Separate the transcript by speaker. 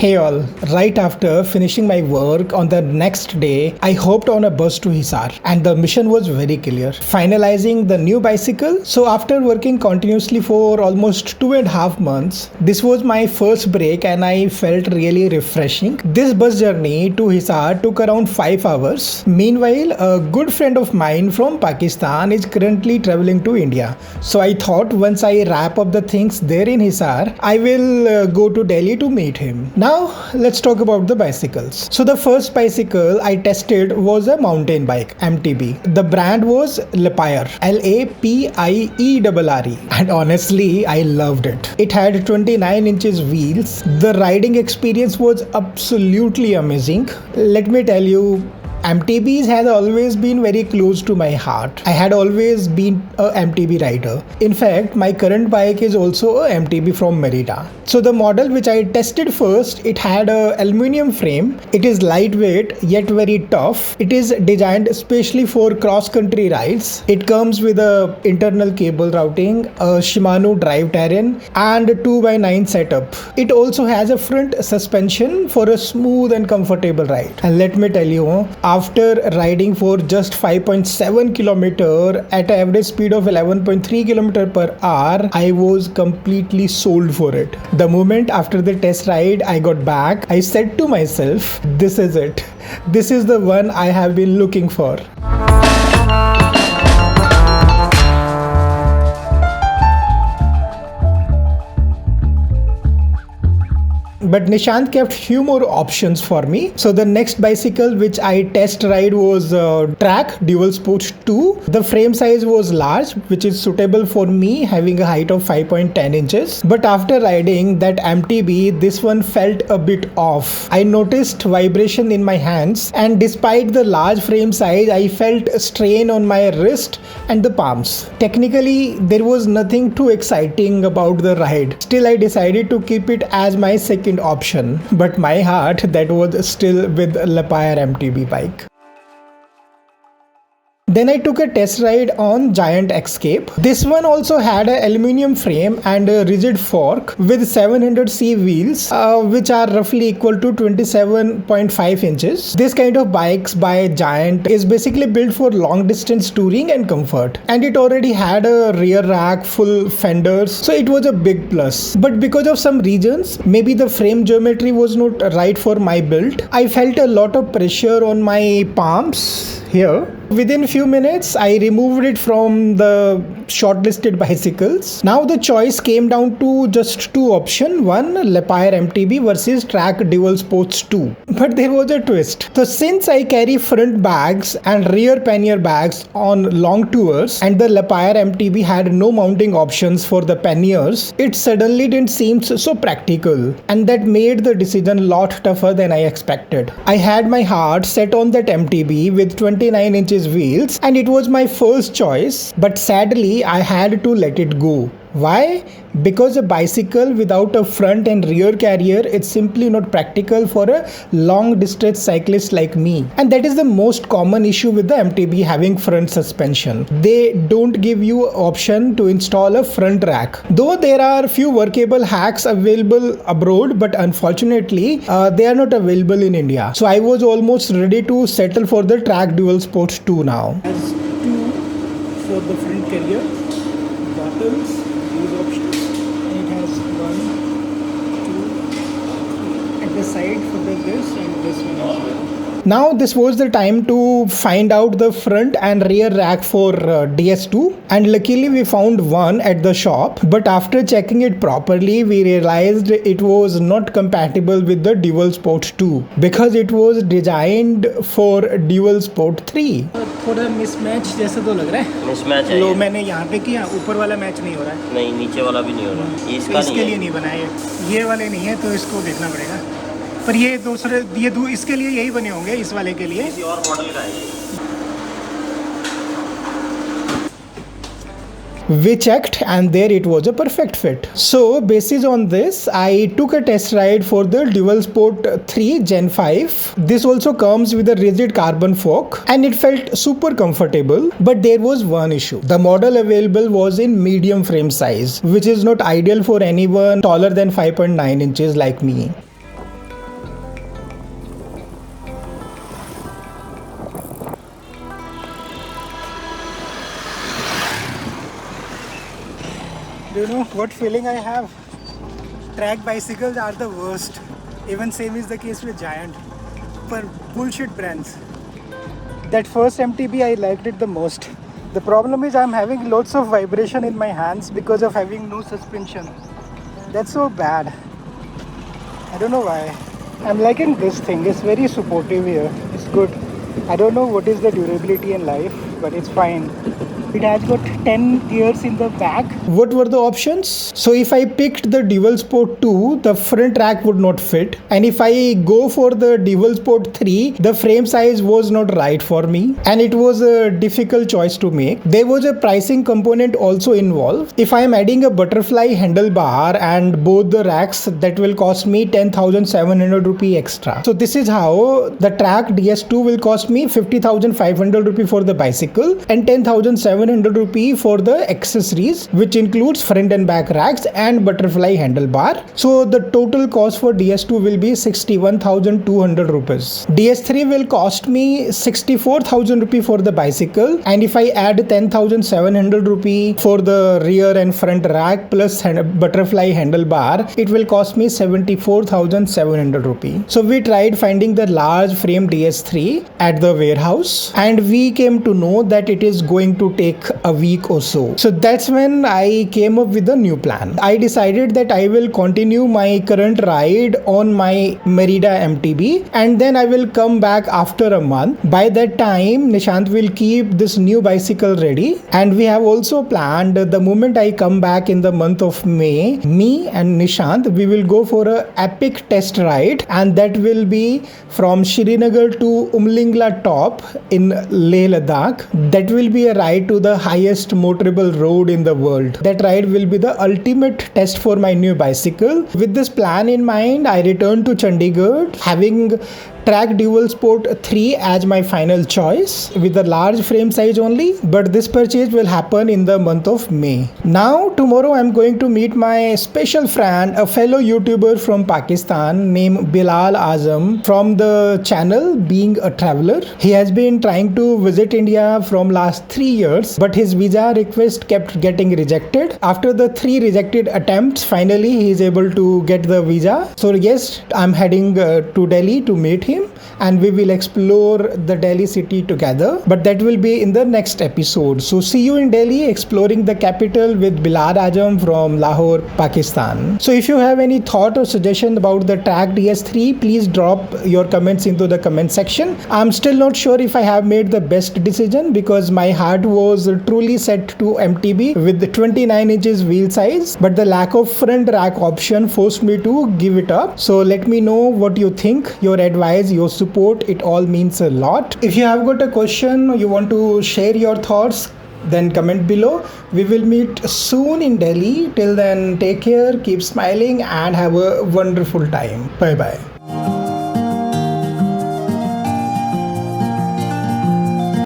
Speaker 1: Hey all, right after finishing my work on the next day, I hopped on a bus to Hisar and the mission was very clear. Finalizing the new bicycle. So after working continuously for almost 2.5 months, this was my first break and I felt really refreshing. This bus journey to Hisar took around 5 hours. Meanwhile, a good friend of mine from Pakistan is currently traveling to India. So I thought once I wrap up the things there in Hisar, I will go to Delhi to meet him. Now let's talk about the bicycles. So the first bicycle I tested was a mountain bike, MTB. The brand was Lapierre, Lapierre, and honestly I loved it. It had 29 inches wheels. The riding experience was absolutely amazing. Let me tell you, MTBs has always been very close to my heart. I had always been a MTB rider. In fact, my current bike is also a MTB from Merida. So the model which I tested first, it had a aluminum frame. It is lightweight yet very tough. It is designed especially for cross-country rides. It comes with a internal cable routing, a Shimano drive terrain and a 2x9 setup. It also has a front suspension for a smooth and comfortable ride. And let me tell you, after riding for just 5.7 km at an average speed of 11.3 km per hour, I was completely sold for it. The moment after the test ride I got back, I said to myself, this is it. This is the one I have been looking for. But Nishant kept few more options for me. So the next bicycle which I test ride was Track Dual Sport 2. The frame size was large, which is suitable for me having a height of 5.10 inches. But after riding that MTB, this one felt a bit off. I noticed vibration in my hands, and despite the large frame size, I felt a strain on my wrist and the palms. Technically, there was nothing too exciting about the ride. Still, I decided to keep it as my second option, but my heart that was still with Lapierre MTB bike. Then I took a test ride on Giant Escape. This one also had an aluminium frame and a rigid fork with 700c wheels, which are roughly equal to 27.5 inches. This kind of bikes by Giant is basically built for long distance touring and comfort. And it already had a rear rack, full fenders, so it was a big plus. But because of some reasons, maybe the frame geometry was not right for my build, I felt a lot of pressure on my palms here. Within few minutes, I removed it from the shortlisted bicycles. Now the choice came down to just two options. One, Lapierre MTB versus Track Dual Sports 2. But there was a twist. So since I carry front bags and rear pannier bags on long tours, and the Lapierre MTB had no mounting options for the panniers, it suddenly didn't seem so practical. And that made the decision a lot tougher than I expected. I had my heart set on that MTB with 29 inches wheels, and it was my first choice, but sadly I had to let it go. Why? Because a bicycle without a front and rear carrier is simply not practical for a long distance cyclist like me. And that is the most common issue with the MTB having front suspension. They don't give you option to install a front rack. Though there are few workable hacks available abroad, but unfortunately they are not available in India. So I was almost ready to settle for the Track Dual Sport 2 now. As 2 for the front carrier, buttons, these options, and it has 1, 2, 3 at the side for this and this one as well. Now this was the time to find out the front and rear rack for DS2, and luckily we found one at the shop, but after checking it properly we realized it was not compatible with the Dual Sport 2 because it was designed for Dual Sport 3. थोड़ा mismatch जैसा तो लग रहा है।
Speaker 2: Mismatch है।
Speaker 1: लो मैंने यहाँ पे किया, ऊपर वाला मैच नहीं हो रहा है।
Speaker 2: नहीं, नीचे वाला भी नहीं हो रहा है। इसका
Speaker 1: इसके लिए नहीं बना है, ये वाले नहीं है, तो इसको देखना पड़ेगा। पर ये दूसरे इसके लिए यही बने होंगे, इस वाले के लिए।
Speaker 2: किसी और मॉडल का है।
Speaker 1: We checked and there it was a perfect fit. So basis on this, I took a test ride for the Dual Sport 3 Gen 5. This also comes with a rigid carbon fork and it felt super comfortable, but there was one issue. The model available was in medium frame size, which is not ideal for anyone taller than 5.9 inches like me. you know what feeling I have? Track bicycles are the worst. Even same is the case with Giant. For bullshit brands. That first MTB I liked it the most. The problem is I'm having lots of vibration in my hands because of having no suspension. That's so bad. I don't know why. I'm liking this thing. It's very supportive here. It's good. I don't know what is the durability in life, but it's fine. It has got 10 gears in the back. What were the options? So if I picked the Dual Sport 2, the front rack would not fit. And if I go for the Dual Sport 3, the frame size was not right for me. And it was a difficult choice to make. There was a pricing component also involved. If I am adding a butterfly handlebar and both the racks, that will cost me 10,700 rupee extra. So this is how the Track DS2 will cost me 50,500 rupee for the bicycle and 10,700 rupee for the accessories, which includes front and back racks and butterfly handlebar. So the total cost for DS2 will be 61,200 rupees. DS3 will cost me 64,000 rupee for the bicycle, and if I add 10,700 rupee for the rear and front rack plus butterfly handlebar, it will cost me 74,700 rupee. So we tried finding the large frame DS3 at the warehouse, and we came to know that it is going to take a week or so. So that's when I came up with a new plan. I decided that I will continue my current ride on my Merida MTB, and then I will come back after a month. By that time, Nishant will keep this new bicycle ready, and we have also planned the moment I come back in the month of May, me and Nishant, we will go for a epic test ride, and that will be from Srinagar to Umling La Top in Leh Ladakh. That will be a ride to the highest motorable road in the world. That ride will be the ultimate test for my new bicycle. With this plan in mind, I returned to Chandigarh having Track Dual Sport 3 as my final choice with a large frame size only, but this purchase will happen in the month of May. Now tomorrow I'm going to meet my special friend, a fellow YouTuber from Pakistan named Bilal Azam from the channel Being a Traveler. He has been trying to visit India from last 3 years, but his visa request kept getting rejected. After the 3 rejected attempts, finally he is able to get the visa. So yes, I'm heading to Delhi to meet him, and we will explore the Delhi city together, but that will be in the next episode. So see you in Delhi exploring the capital with Bilal Azam from Lahore, Pakistan. So if you have any thought or suggestion about the Track DS3, please drop your comments into the comment section. I'm still not sure if I have made the best decision because my heart was truly set to MTB with the 29 inches wheel size, but the lack of front rack option forced me to give it up. So let me know what you think. Your advice, your support, it all means a lot. If you have got a question, you want to share your thoughts, then comment below. We will meet soon in Delhi. Till then, take care, keep smiling, and have a wonderful time. Bye bye.